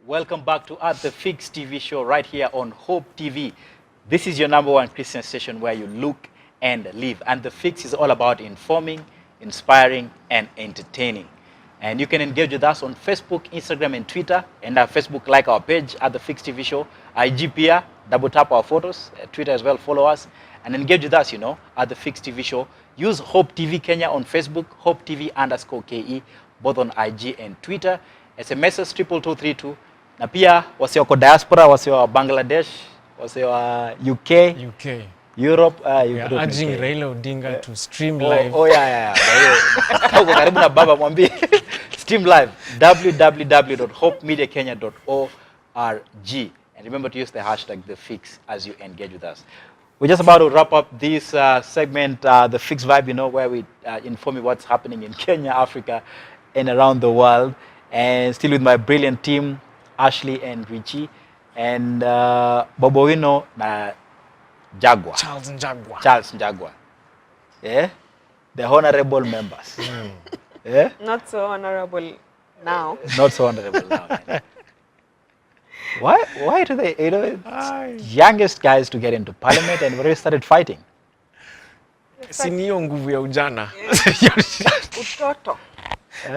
Welcome back to At the Fix TV show right here on Hope TV. This is your #1 Christian station where you look and live. And The Fix is all about informing, inspiring, and entertaining. And you can engage with us on Facebook, Instagram, and Twitter. And our Facebook, like our page at The Fix TV show. IG pia, double tap our photos. Twitter as well, follow us. And engage with us, at The Fix TV show. Use Hope TV Kenya on Facebook, Hope TV _KE, both on IG and Twitter. SMS 22232. Na pia wase wako diaspora, wase wa Bangladesh, wase wa UK, Europe, we are urging Raila Odinga to stream live. Yeah. Uko karibu na baba mwambie stream live www.hopemediakenya.org, and remember to use the hashtag The Fix as you engage with us. We're just about to wrap up this segment, The Fix Vibe, where we inform you what's happening in Kenya, Africa, and around the world. And still with my brilliant team, Ashley and Richie, and Bobowino na Jaguar. Charles Njagwa. Yeah? The honorable members. Yeah? Not so honorable now. Not so honorable now. Man. Why do they, youngest guys to get into parliament and already started fighting? Sinio nguvu ya ujana. Utoto.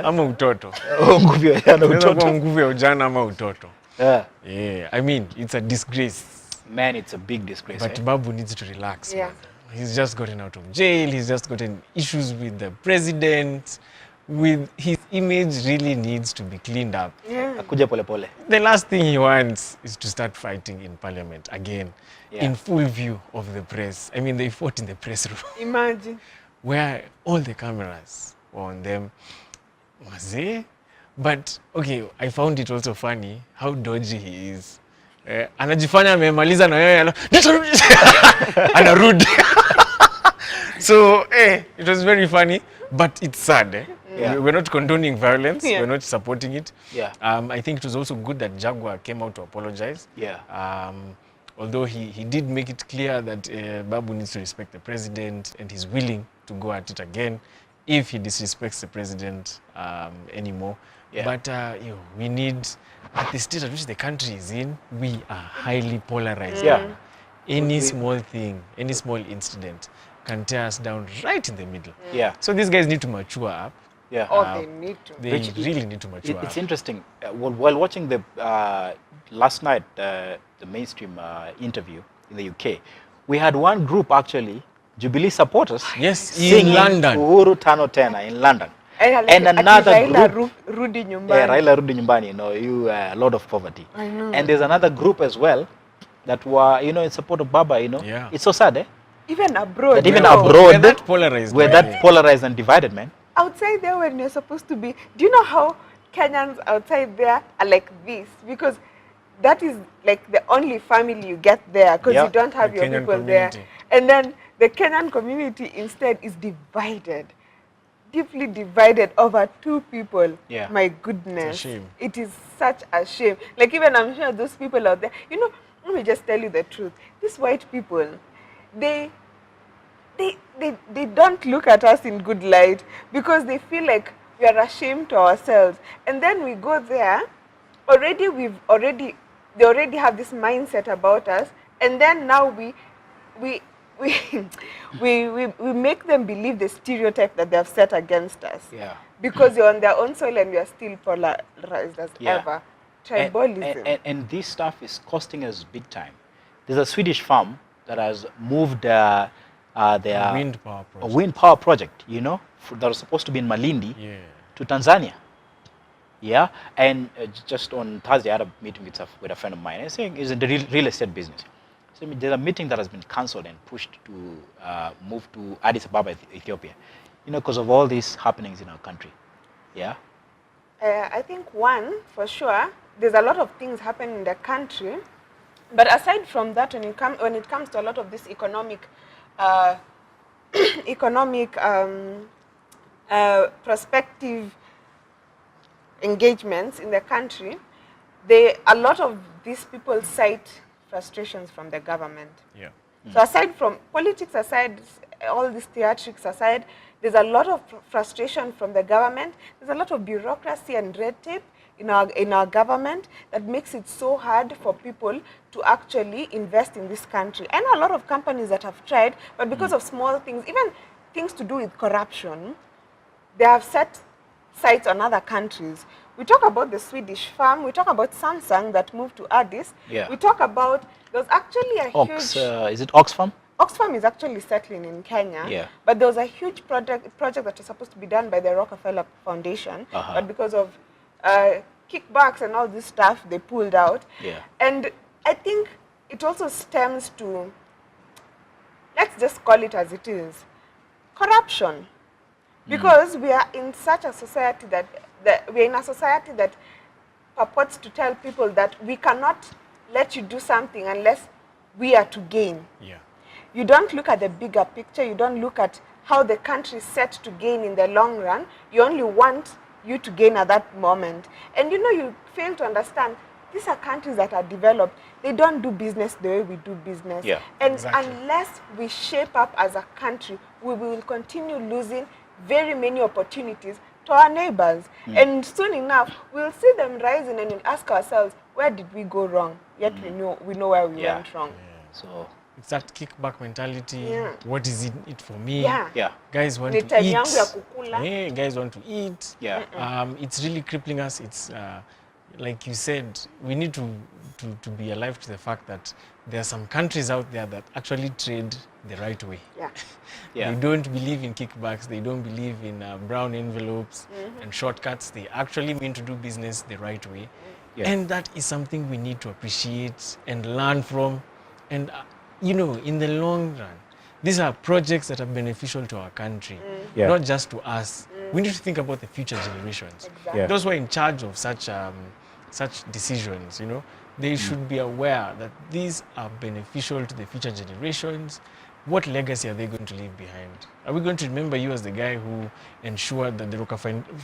Ama utoto. Nguvu ya utoto. Nguvu ya ujana ama utoto. Yeah. Yeah, I mean, it's a disgrace. Man, it's a big disgrace. But Babu needs to relax. Yeah. Man. He's just gotten out of jail. He's just gotten issues with the president. With his image really needs to be cleaned up. Yeah. Akuja pole pole. The last thing he wants is to start fighting in parliament again, in full view of the press. I mean, they fought in the press room. Imagine. Where all the cameras were on them. Maze? But, okay, I found it also funny how dodgy he is. Anajifanya amemaliza na yeye anarudi. So, it was very funny, but it's sad. Yeah. We're not condoning violence. Yeah. We're not supporting it. Yeah. I think it was also good that Jaguar came out to apologize. Yeah. Although he did make it clear that Babu needs to respect the president and he's willing to go at it again if he disrespects the president anymore. Yeah. But we need, at the state at which the country is in, we are highly polarized. Yeah. Any small thing, any small incident can tear us down right in the middle. Yeah. So these guys need to mature up. Yeah. They need to. They really need to mature up. It's interesting. While watching the last night the mainstream interview in the UK, we had one group actually, Jubilee supporters, Yes, in singing London. Uhuru Tano Tena in London. And another group, Rudi Nyumbani. yeah, Raila Rudi Nyumbani, you Lord of Poverty. I know. And there's another group as well that were, in support of Baba, Yeah. It's so sad, Even abroad. that even no. abroad, We're that polarized. we're that polarized and divided, man. Outside there when you're supposed to be. Do you know how Kenyans outside there are like this? Because that is like the only family you get there because Yeah. you don't have The your Kenyan people community. there. And then the Kenyan community instead is divided. Deeply divided over two people. Yeah. My goodness. It's a shame. It is such a shame. Like even I'm sure those people out there, let me just tell you the truth. These white people, they don't look at us in good light because they feel like we are ashamed to ourselves. And then we go there, they already have this mindset about us, and then now we make them believe the stereotype that they have set against us. Yeah. Because you're on their own soil and we are still polarized as Yeah. ever. Tribalism. And this stuff is costing us big time. There's a Swedish firm that has moved their wind power a project. wind power project, that was supposed to be in Malindi Yeah. to Tanzania. Yeah, and just on Thursday I had a meeting with a friend of mine. He's saying he's in the real estate business. So there's a meeting that has been cancelled and pushed to move to Addis Ababa, Ethiopia, because of all these happenings in our country. Yeah. I think one, for sure, there's a lot of things happening in the country. But aside from that, when it comes to a lot of this economic prospective engagements in the country, a lot of these people cite frustrations from the government. Yeah. So aside from politics aside, all these theatrics aside, there's a lot of frustration from the government. There's a lot of bureaucracy and red tape in our government that makes it so hard for people to actually invest in this country. I know a lot of companies that have tried, but because of small things, even things to do with corruption, they have set sights on other countries. We talk about the Swedish farm. We talk about Samsung that moved to Addis. Yeah. We talk about, there's actually a Ox, huge... is it Oxfam? Oxfam is actually settling in Kenya, Yeah. but there was a huge project that was supposed to be done by the Rockefeller Foundation, but because of kickbacks and all this stuff, they pulled out. Yeah. And I think it also stems to, let's just call it as it is, corruption. Because we are in such a society that we're in a society that purports to tell people that we cannot let you do something unless we are to gain. Yeah. You don't look at the bigger picture. You don't look at how the country is set to gain in the long run. You only want you to gain at that moment. And you know, you fail to understand these are countries that are developed. They don't do business the way we do business. Yeah, and exactly. unless we shape up as a country, we will continue losing very many opportunities to our neighbors. And soon enough, we'll see them rising and we'll ask ourselves, where did we go wrong? Yet we know where we Yeah. went wrong. So, It's that kickback mentality. Yeah. What is in it for me? Yeah. yeah. Guys want Ni to time eat. yangu ya kukula. Hey, guys want to eat. Yeah. It's really crippling us. It's like you said, we need to be alive to the fact that there are some countries out there that actually trade the right way. Yeah. Yeah. They don't believe in kickbacks. They don't believe in brown envelopes and shortcuts. They actually mean to do business the right way. Yeah. And that is something we need to appreciate and learn from. And, you know, in the long run, these are projects that are beneficial to our country, Yeah. not just to us. We need to think about the future generations. Exactly. Yeah. Those who are in charge of such decisions, you know, they should be aware that these are beneficial to the future generations. What legacy are they going to leave behind? Are we going to remember you as the guy who ensured that the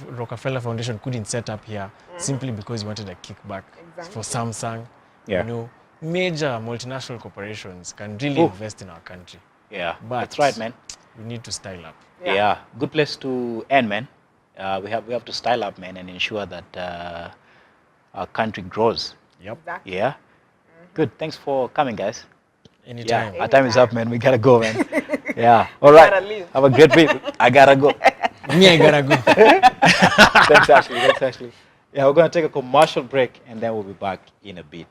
Rockefeller Foundation couldn't set up here simply because he wanted a kickback for Samsung? Yeah. You know, major multinational corporations can really invest in our country. Yeah. But That's right, man. We need to style up. Yeah. Yeah. Good place to end, man. We have to style up, man, and ensure that our country grows. Yep. Exactly. Yeah. Good. Thanks for coming, guys. Anytime. Yeah. Our time is up, man. We gotta go, man. Yeah. All right. Gotta leave. Have a great week. I gotta go. Me, I gotta go. Thanks, Ashley. Yeah, we're gonna take a commercial break and then we'll be back in a bit.